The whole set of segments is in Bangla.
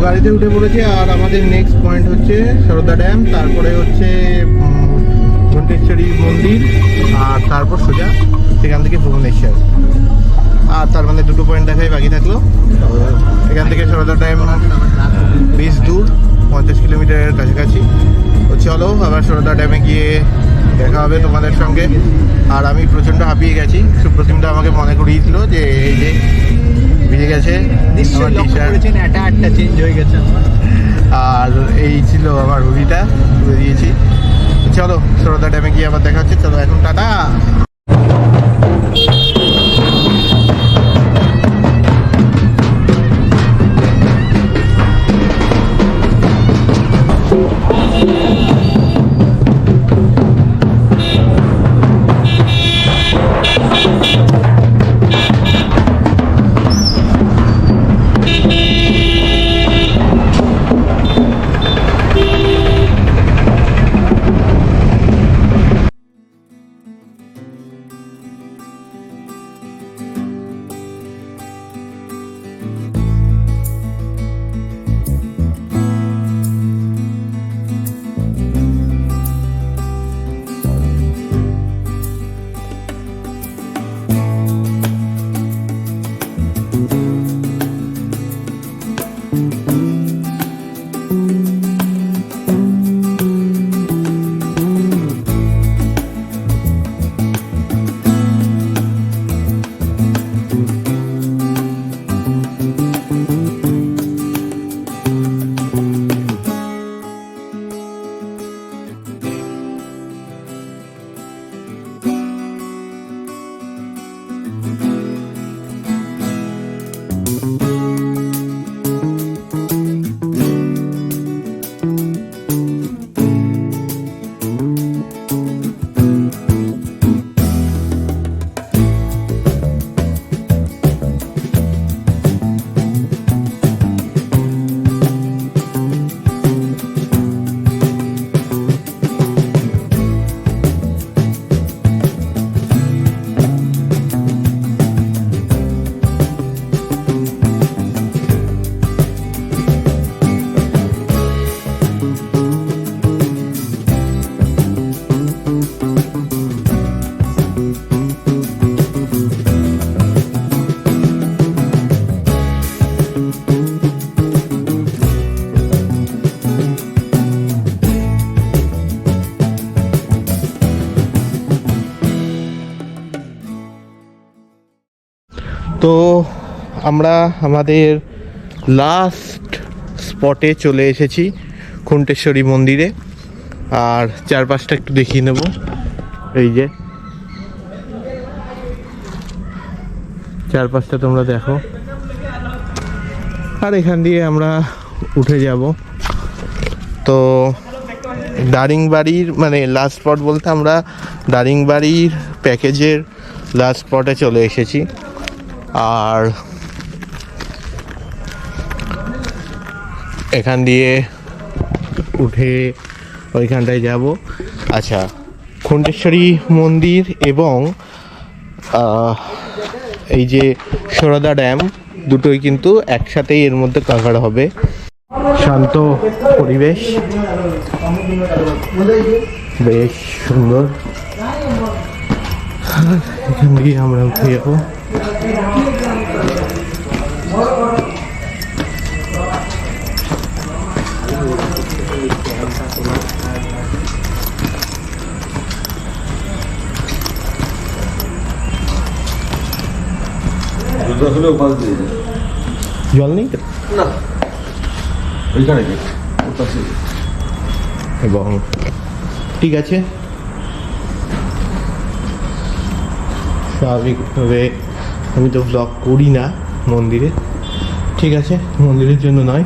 গাড়িতে উঠে পড়েছি আর আমাদের নেক্সট পয়েন্ট হচ্ছে সারদা ড্যাম, তারপরে হচ্ছে ঘণ্টেশ্বরী মন্দির, আর তারপর সোজা সেখান থেকে ভুবনেশ্বর। আর তার মানে দুটো পয়েন্ট দেখাই বাকি থাকলো। এখান থেকে সারদা ড্যাম বেশ দূর, 50 কিলোমিটারের কাছাকাছি। তো চলো আবার সারদা ড্যামে গিয়ে দেখা হবে তোমাদের সঙ্গে। আর আমি প্রচণ্ড হাঁপিয়ে গেছি, সুপ্রতিমটা আমাকে মনে করিয়েছিল যে এই যে ভিজে গেছে, চেঞ্জ হয়ে গেছে। আর এই ছিল আমার হুডিটা, তুলে দিয়েছি। চলো সারদা ড্যামে গিয়ে আবার দেখা হচ্ছে। চলো এখন টাটা। তো আমরা আমাদের লাস্ট স্পটে চলে এসেছি, ঘণ্টেশ্বরী মন্দিরে। আর চারপাশটা একটু দেখিয়ে নেব। এই যে চারপাশটা তোমরা দেখো। আর এখান দিয়ে আমরা উঠে যাব। তো দারিংবাড়ির মানে লাস্ট স্পট বলতে আমরা দারিংবাড়ির প্যাকেজের লাস্ট স্পটে চলে এসেছি। আর এখান দিয়ে উঠে ওইখানটায় যাব। আচ্ছা, ঘণ্টেশ্বরী মন্দির এবং এই যে সারদা ড্যাম দুটোই কিন্তু একসাথেই এর মধ্যে কভার হবে। শান্ত পরিবেশ, বেশ সুন্দর। এখান দিয়ে আমরা উঠে যাবো। জল নেই তো না, এবং ঠিক আছে, স্বাভাবিকভাবে আমি তো ব্লগ করি না মন্দিরে, ঠিক আছে, মন্দিরের জন্য নয়,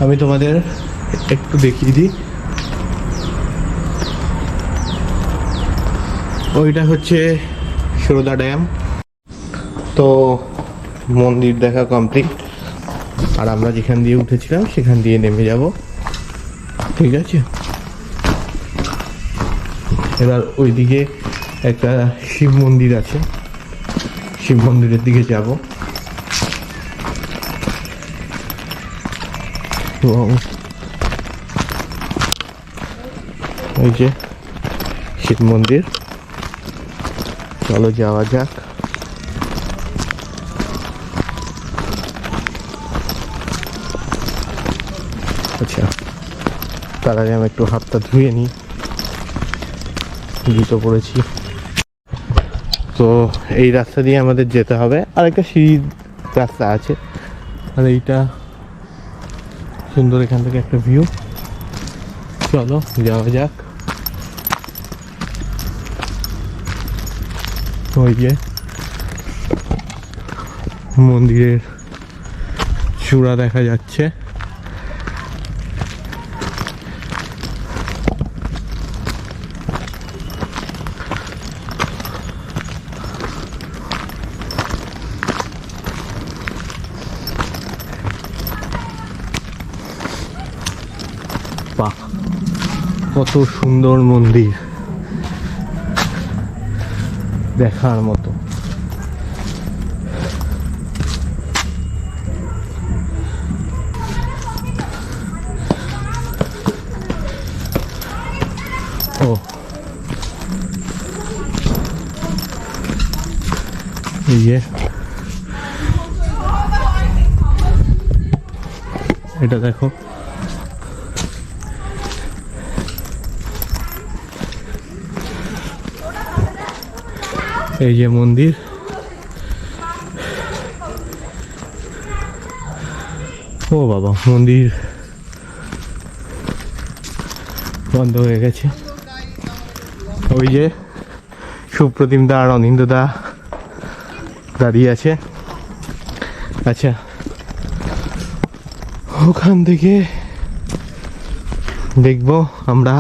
আমি তোমাদের একটু দেখিয়ে দিই। ওইটা হচ্ছে সারদা ড্যাম। তো মন্দির দেখা কমপ্লিট, আর আমরা যেখান দিয়ে উঠেছিলাম সেখান দিয়ে নেমে যাব, ঠিক আছে। এবার ওইদিকে একটা শিব মন্দির আছে, শিব মন্দিরের দিকে যাব। এবং এই যে শিব মন্দির। চলো যাওয়া যাক। আচ্ছা, তার আগে আমি একটু হাতটা ধুয়ে নিই, জুতো পরেছি। তো এই রাস্তা দিয়ে আমাদের যেতে হবে, আর একটা সিঁড়ির রাস্তা আছে। আর এইটা সুন্দর, এখান থেকে একটা ভিউ। চলো যাওয়া যাক। ওই যে মন্দিরের চূড়া দেখা যাচ্ছে। বাহ, কত সুন্দর মন্দির, দেখার মতো। ও, এই যে এটা দেখো, এই যে মন্দির। ও বাবা, মন্দির বন্ধ হয়ে গেছে। ওই যে সুপ্রতিম দা আর অনিন্দ দা দাঁড়িয়ে আছে। আচ্ছা, ওখান থেকে দেখবো আমরা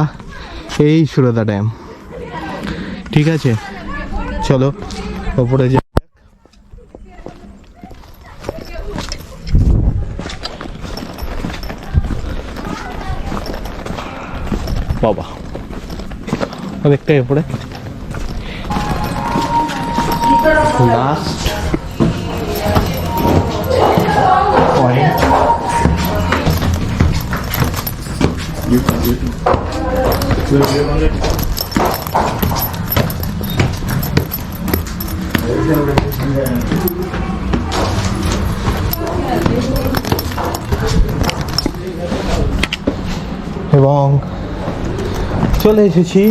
এই সুরদা ড্যাম। ঠিক আছে, চলো ওপরে যাই। বাবা, অনেকটাই ওপরে। Last point. এবং চলে এসেছি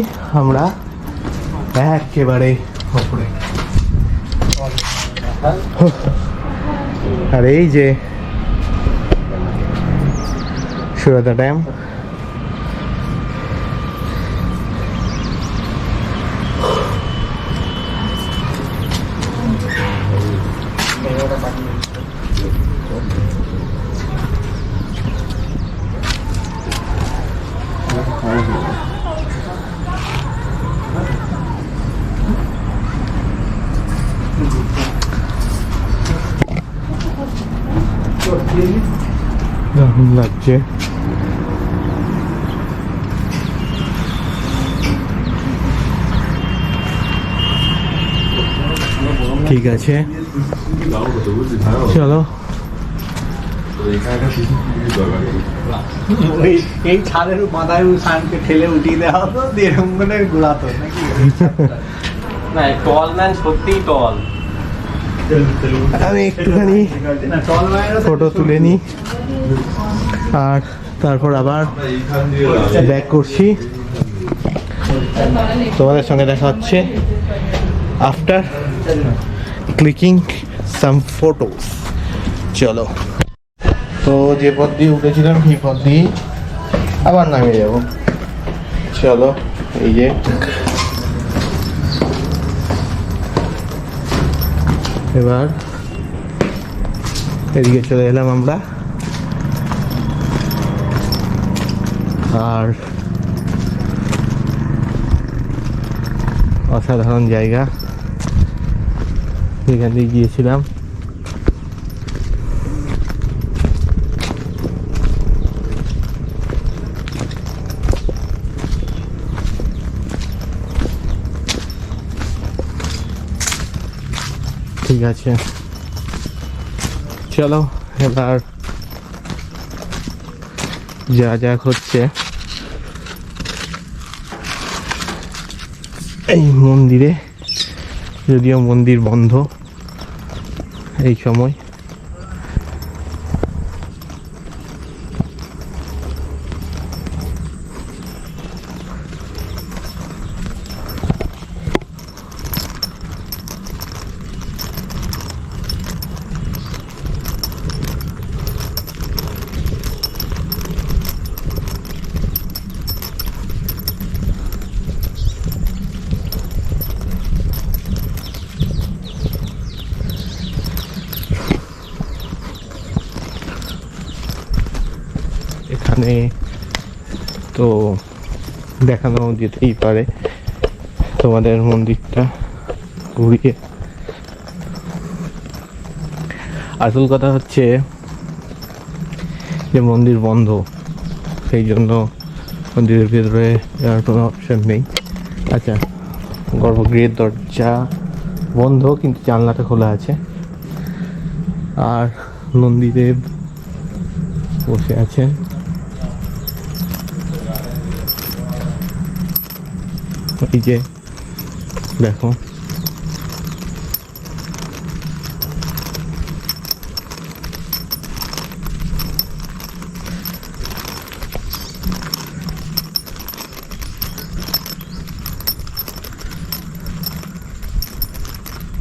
আমরা একেবারে উপরে। আর এই যে সুরদা ড্যাম। দারুণ লাগছে। ঠিক আছে, চলো। এই ছাদের মাথায় সানকে ঠেলে উঠিয়ে দেওয়া হতো, দিয়ে এরকম করে ঘোরাতো নাকি? না, টল ম্যান সত্যিই টল। আমি একটুখানি ফটো তুলে নিই, আর তারপর আবার ব্যাক করছি। তোমাদের সঙ্গে দেখা হচ্ছে আফটার ক্লিকিং সাম ফটোস। চলো। তো যে পথ দিয়ে উঠেছিলাম সেই পথ দিয়ে আবার নামিয়ে যাব। চলো, এই যে এবার এদিকে চলে এলাম আমরা। আর অসাধারণ জায়গা, এখান দিয়ে গিয়েছিলাম। ঠিক আছে, চলো এবার যা যা হচ্ছে এই মন্দিরে, যদিও মন্দির বন্ধ এই সময়। এখানে তো দেখানো যেতেই পারে তোমাদের মন্দিরটা ঘুরিয়ে। আসল কথা হচ্ছে যে মন্দির বন্ধ, সেই জন্য মন্দিরের ভেতরে যাওয়ার কোনো অপশন নেই। আচ্ছা, গর্ভগৃহের দরজা বন্ধ কিন্তু জানলাটা খোলা আছে। আর নন্দীদেব বসে আছেন। এই যে দেখো,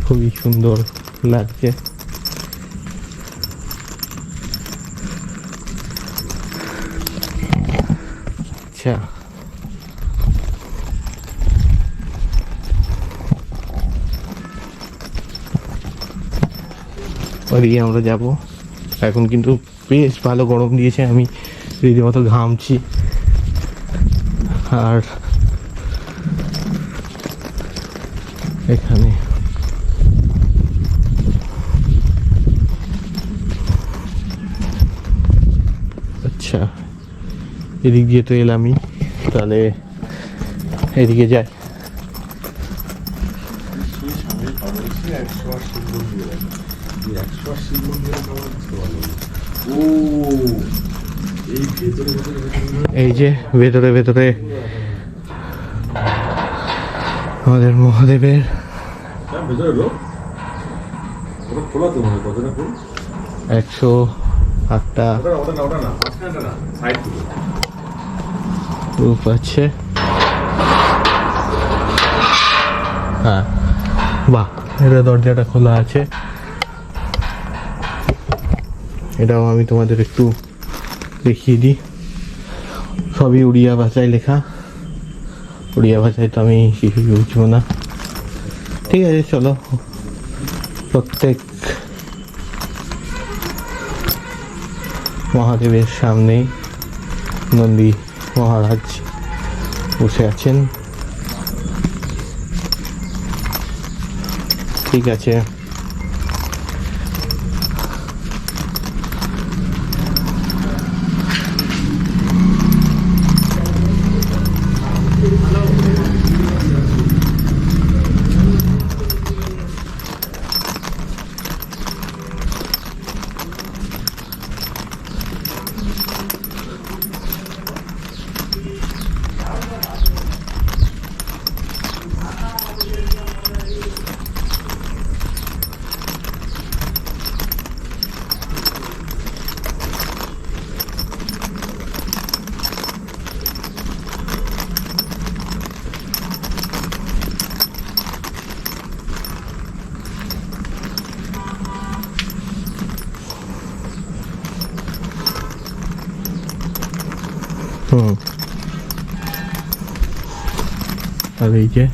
খুবই সুন্দর লাগছে। আচ্ছা, ওদিকে আমরা যাব। এখন কিন্তু বেশ ভালো গরম দিয়েছে, আমি রীতিমতো ঘামছি। আর এখানে আচ্ছা, এদিক দিয়ে তো এলামই, তাহলে এদিকে যাই। এই যে ভেতরে ভেতরে আমাদের মহাদেবের ভেতরে লোক খোলা তো মনে কতটা ফুল 108টা ওটা না মাঝখানটা না সাইড থেকে রূপ আছে। হ্যাঁ, বাহ, এটা দরজাটা খোলা আছে। এটাও আমি তোমাদের একটু দেখিয়ে দিই। সবই উড়িয়া ভাষায় লেখা, উড়িয়া ভাষায় তো আমি কিছুই বুঝবো না। ঠিক আছে, চলো। প্রত্যেক মহাদেবের সামনেই নন্দী মহারাজ বসে আছেন। ঠিক আছে, আর এই যে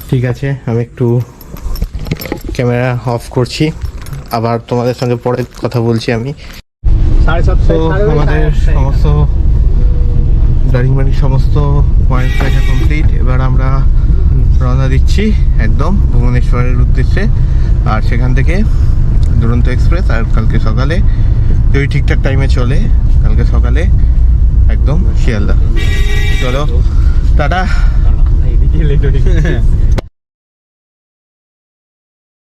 ঠিক আছে, আমি একটু ক্যামেরা অফ করছি, আবার তোমাদের সঙ্গে পরে কথা বলছি। আমি 7:30 তো আমাদের সমস্ত দারিংবাড়ির সমস্ত পয়েন্ট দেখা কমপ্লিট। এবার আমরা রওনা দিচ্ছি একদম ভুবনেশ্বরের উদ্দেশ্যে। আর সেখান থেকে দুরন্ত এক্সপ্রেস, আর কালকে সকালে যদি ঠিকঠাক টাইমে চলে, কালকে সকালে একদম শিয়ালদা। চলো, টাটা।